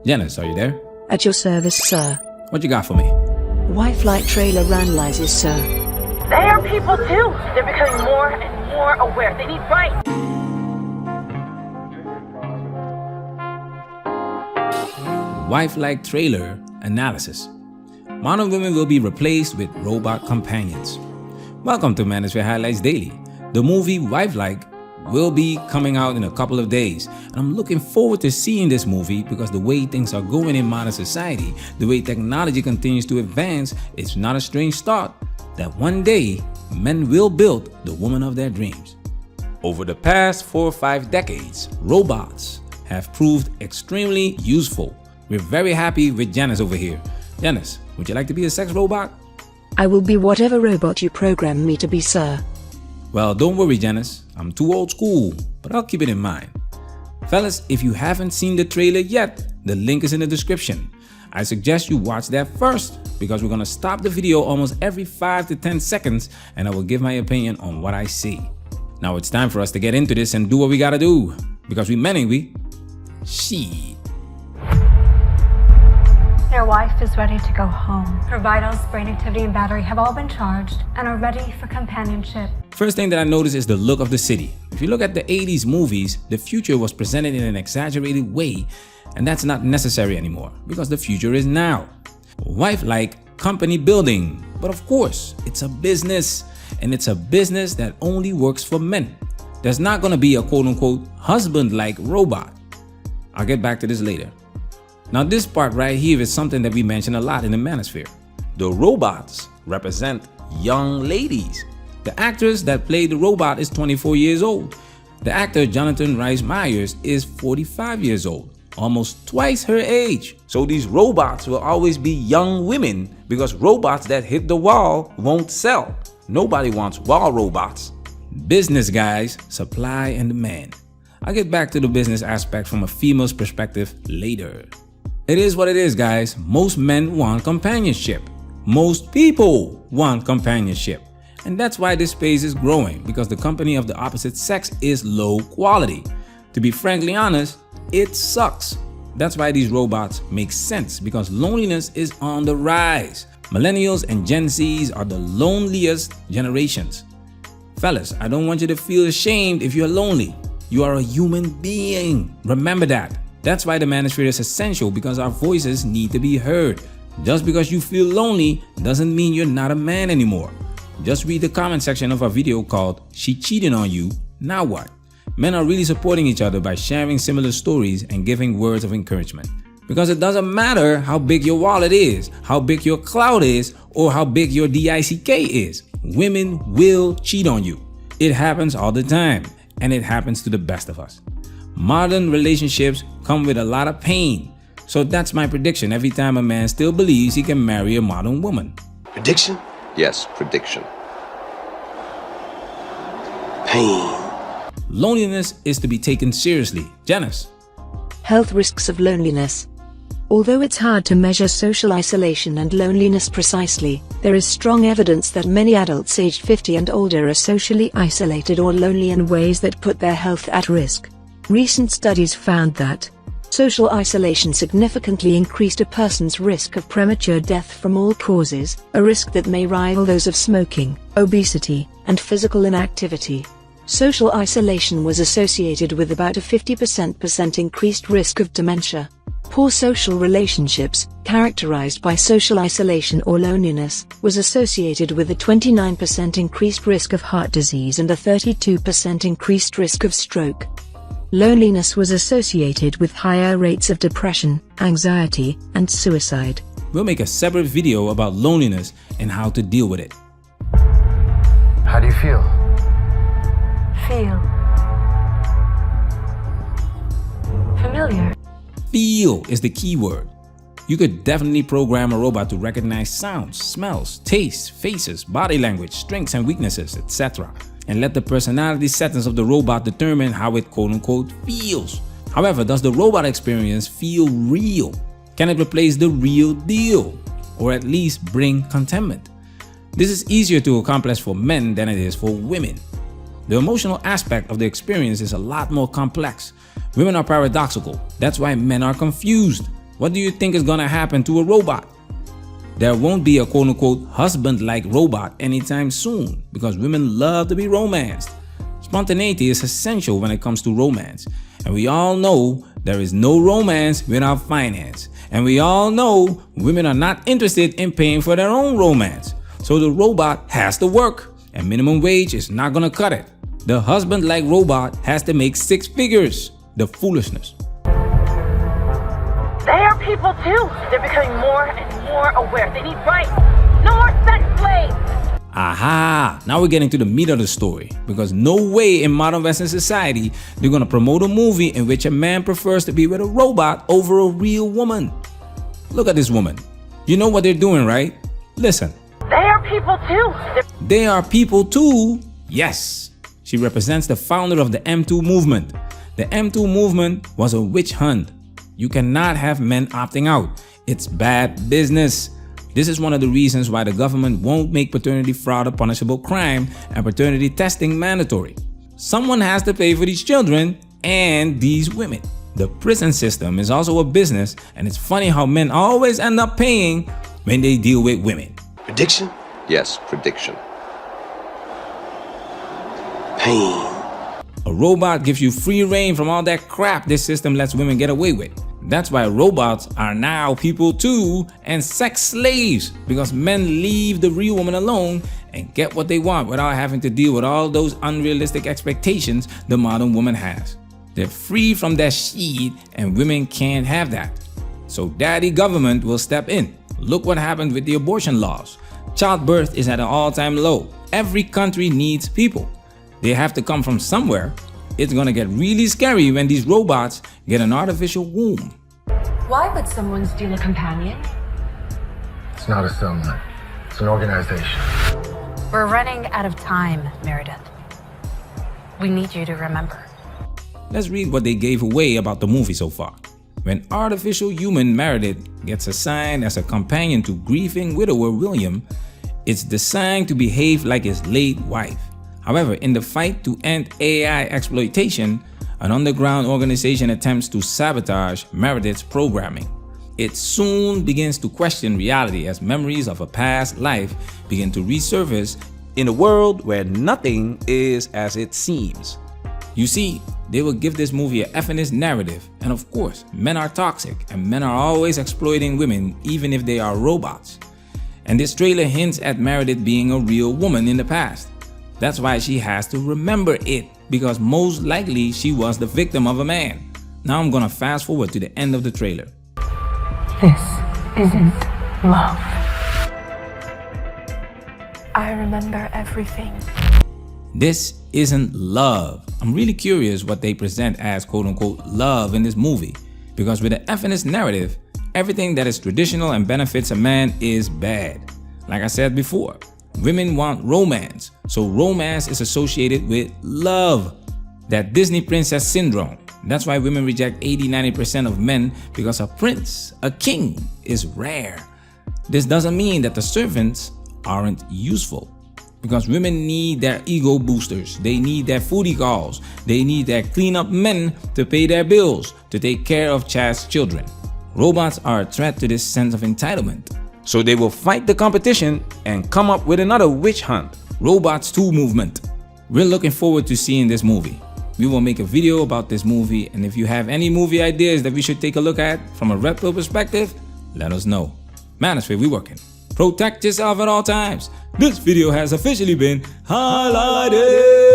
Janice, are you there? At your service, sir. What you got for me? Wifelike trailer analyzes, sir. They are people too. They're becoming more and more aware. They need rights. Wifelike trailer analysis. Modern women will be replaced with robot companions. Welcome to Manosphere Highlights Daily. The movie Wifelike will be coming out in a couple of days, and I'm looking forward to seeing this movie because the way things are going in modern society, the way technology continues to advance, it's not a strange thought that one day men will build the woman of their dreams. Over the past 4 or 5 decades, robots have proved extremely useful. We're very happy with Janice over here. Janice, would you like to be a sex robot? I will be whatever robot you program me to be, sir. Well, don't worry, Janice. I'm too old school, but I'll keep it in mind. Fellas, if you haven't seen the trailer yet, the link is in the description. I suggest you watch that first because we're gonna stop the video almost every 5 to 10 seconds and I will give my opinion on what I see. Now it's time for us to get into this and do what we gotta do because we men, ain't we? Shit. Your wife is ready to go home. Her vitals, brain activity, and battery have all been charged and are ready for companionship. First thing that I noticed is the look of the city. If you look at the 80s movies, the future was presented in an exaggerated way, and that's not necessary anymore because the future is now. Wifelike company building, but of course, it's a business, and it's a business that only works for men. There's not gonna be a quote-unquote husband-like robot. I'll get back to this later. Now this part right here is something that we mention a lot in the manosphere. The robots represent young ladies. The actress that played the robot is 24 years old. The actor Jonathan Rhys Meyers is 45 years old, almost twice her age. So these robots will always be young women because robots that hit the wall won't sell. Nobody wants wall robots. Business, guys, supply and demand. I'll get back to the business aspect from a female's perspective later. It is what it is, guys. Most men want companionship. Most people want companionship. And that's why this space is growing, because the company of the opposite sex is low quality. To be frankly honest, it sucks. That's why these robots make sense, because loneliness is on the rise. Millennials and Gen Zs are the loneliest generations. Fellas, I don't want you to feel ashamed if you're lonely. You are a human being. Remember that. That's why the manosphere is essential, because our voices need to be heard. Just because you feel lonely doesn't mean you're not a man anymore. Just read the comment section of our video called "She Cheated on You, Now What?" Men are really supporting each other by sharing similar stories and giving words of encouragement. Because it doesn't matter how big your wallet is, how big your clout is, or how big your DICK is. Women will cheat on you. It happens all the time, and it happens to the best of us. Modern relationships come with a lot of pain. So that's my prediction every time a man still believes he can marry a modern woman. Prediction? Yes, prediction. Pain. Loneliness is to be taken seriously. Janice. Health risks of loneliness. Although it's hard to measure social isolation and loneliness precisely, there is strong evidence that many adults aged 50 and older are socially isolated or lonely in ways that put their health at risk. Recent studies found that social isolation significantly increased a person's risk of premature death from all causes, a risk that may rival those of smoking, obesity, and physical inactivity. Social isolation was associated with about a 50% increased risk of dementia. Poor social relationships, characterized by social isolation or loneliness, was associated with a 29% increased risk of heart disease and a 32% increased risk of stroke. Loneliness was associated with higher rates of depression, anxiety, and suicide. We'll make a separate video about loneliness and how to deal with it. How do you feel? Feel familiar. Feel is the key word. You could definitely program a robot to recognize sounds, smells, tastes, faces, body language, strengths and weaknesses, etc. and let the personality settings of the robot determine how it quote-unquote feels. However, does the robot experience feel real? Can it replace the real deal? Or at least bring contentment? This is easier to accomplish for men than it is for women. The emotional aspect of the experience is a lot more complex. Women are paradoxical. That's why men are confused. What do you think is gonna happen to a robot? There won't be a quote-unquote husband-like robot anytime soon because women love to be romanced. Spontaneity is essential when it comes to romance. And we all know there is no romance without finance. And we all know women are not interested in paying for their own romance. So the robot has to work, and minimum wage is not gonna cut it. The husband-like robot has to make 6 figures. The foolishness. They are people too. They're becoming more and more aware. They need rights. No more sex slaves. Aha! Now we're getting to the meat of the story. Because no way in modern Western society they're gonna promote a movie in which a man prefers to be with a robot over a real woman. Look at this woman. You know what they're doing, right? Listen. They are people too. They are people too? Yes. She represents the founder of the M2 movement. The M2 movement was a witch hunt. You cannot have men opting out. It's bad business. This is one of the reasons why the government won't make paternity fraud a punishable crime and paternity testing mandatory. Someone has to pay for these children and these women. The prison system is also a business, and it's funny how men always end up paying when they deal with women. Prediction? Yes, prediction. Pain. A robot gives you free reign from all that crap this system lets women get away with. That's why robots are now people too and sex slaves, because men leave the real woman alone and get what they want without having to deal with all those unrealistic expectations the modern woman has. They're free from that shit, and women can't have that. So daddy government will step in. Look what happened with the abortion laws. Childbirth is at an all-time low. Every country needs people. They have to come from somewhere. It's gonna get really scary when these robots get an artificial womb. Why would someone steal a companion? It's not a settlement. It's an organization. We're running out of time, Meredith. We need you to remember. Let's read what they gave away about the movie so far. When artificial human Meredith gets assigned as a companion to grieving widower William, it's designed to behave like his late wife. However, in the fight to end AI exploitation, an underground organization attempts to sabotage Meredith's programming. It soon begins to question reality as memories of a past life begin to resurface in a world where nothing is as it seems. You see, they will give this movie a effeminist narrative, and of course, men are toxic and men are always exploiting women even if they are robots. And this trailer hints at Meredith being a real woman in the past. That's why she has to remember it, because most likely she was the victim of a man. Now I'm gonna fast forward to the end of the trailer. This isn't love. I remember everything. This isn't love. I'm really curious what they present as quote-unquote love in this movie, because with the effeminist narrative, everything that is traditional and benefits a man is bad. Like I said before, women want romance, so romance is associated with love. That Disney princess syndrome. That's why women reject 80-90% of men, because a prince, a king, is rare. This doesn't mean that the servants aren't useful, because women need their ego boosters, they need their foodie calls, they need their clean-up men to pay their bills, to take care of Chad's children. Robots are a threat to this sense of entitlement. So they will fight the competition and come up with another witch hunt. Robots 2 movement. We're looking forward to seeing this movie. We will make a video about this movie, and if you have any movie ideas that we should take a look at from a red pill perspective, let us know. Manosphere, we working. Protect yourself at all times. This video has officially been highlighted.